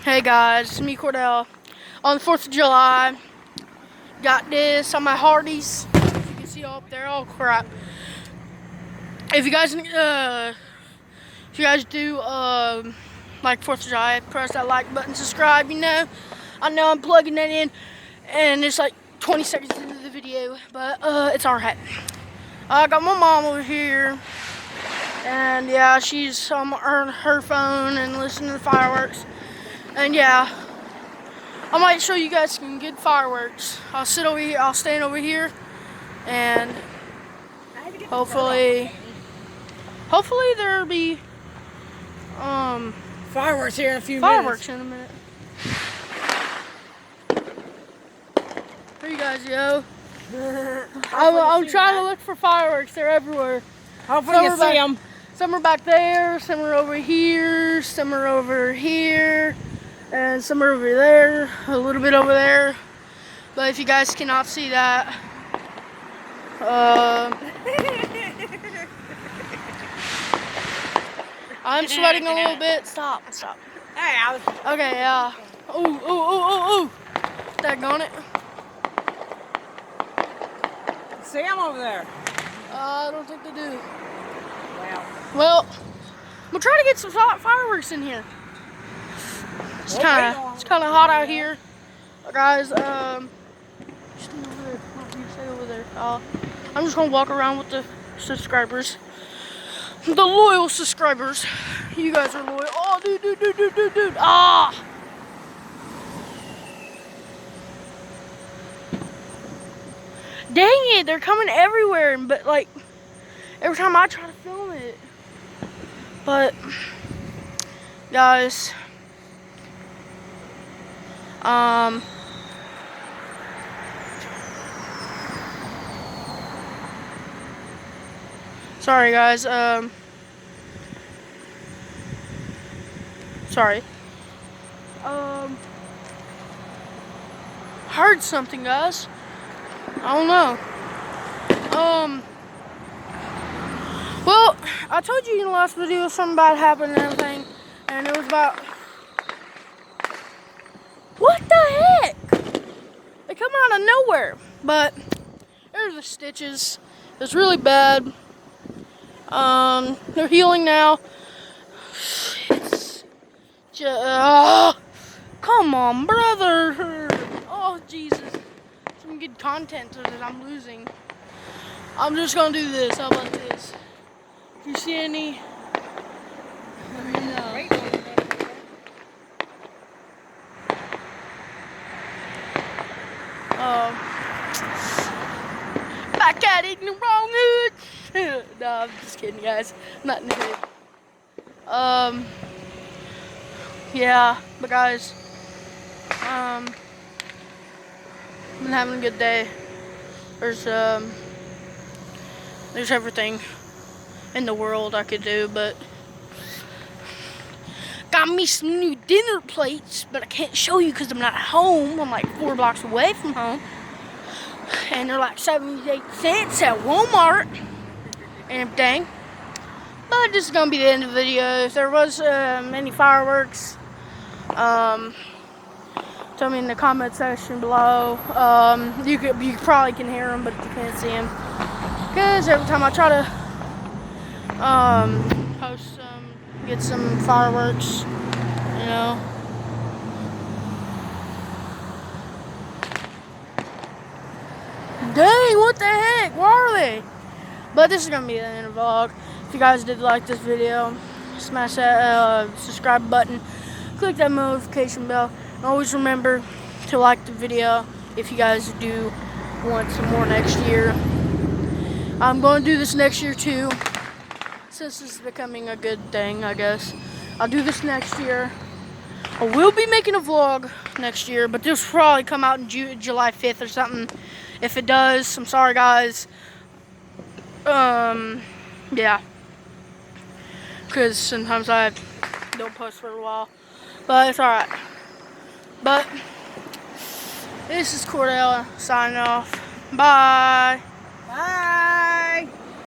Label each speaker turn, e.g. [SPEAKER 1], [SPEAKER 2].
[SPEAKER 1] Hey guys, it's me Cordell. On the 4th of July, got this on my Hardee's. If you can see up there, oh crap. If you guys do like 4th of July, press that like button, subscribe, I know I'm plugging that in and it's like 20 seconds into the video, but it's alright. I got my mom over here and yeah, she's on her phone and listening to the fireworks. And yeah, I might show you guys some good fireworks. I'll sit over here, I'll stand over here, and hopefully there'll be
[SPEAKER 2] fireworks here in a few
[SPEAKER 1] fireworks
[SPEAKER 2] minutes.
[SPEAKER 1] in a minute. Here you guys go. I'm trying to look for fireworks. They're everywhere.
[SPEAKER 2] Hopefully you can see them.
[SPEAKER 1] Some are back there, some are over here, some are over here, and some are over there, a little bit over there. But if you guys cannot see that, I'm sweating a little bit. Stop.
[SPEAKER 2] Hey, I was...
[SPEAKER 1] Okay, yeah. Ooh. Daggone it.
[SPEAKER 2] See them over there.
[SPEAKER 1] I don't think they do.
[SPEAKER 2] Well,
[SPEAKER 1] I'm gonna try to get some fireworks in here. It's kind of hot out here, guys. Stay over there. Stay over there. I'm just gonna walk around with the subscribers, the loyal subscribers. You guys are loyal. Oh, dude. Ah! Dang it! They're coming everywhere, but like every time I try to film it. But guys, sorry guys, sorry. Heard something, guys. I don't know. Well, I told you in the last video something bad happened and everything, and it was about... What the heck? They come out of nowhere, but there's the stitches. It's really bad. They're healing now. It's just, come on, brother. Oh, Jesus. Some good content that I'm losing. I'm just gonna do this. How about this? If you see any, let me know. Back at it in the wrong hood. No, I'm just kidding, guys. Not in the hood. Yeah, but guys, I've been having a good day. There's everything in the world I could do, but got me some new dinner plates, but I can't show you because I'm not at home. I'm like 4 blocks away from home, and they're like 78 cents at Walmart and everything. But this is gonna be the end of the video. If there was any fireworks, tell me in the comment section below. You probably can hear them, but you can't see them. Because every time I try to post get some fireworks, Dang, what the heck? Where are they? But this is going to be the end of the vlog. If you guys did like this video, smash that subscribe button. Click that notification bell. And always remember to like the video if you guys do want some more next year. I'm going to do this next year too, since this is becoming a good thing, I guess. I'll do this next year. I will be making a vlog next year, but this will probably come out in July 5th or something. If it does, I'm sorry guys. Yeah. Because sometimes I don't post for a while. But it's alright. But this is Cordell signing off. Bye.
[SPEAKER 2] bye.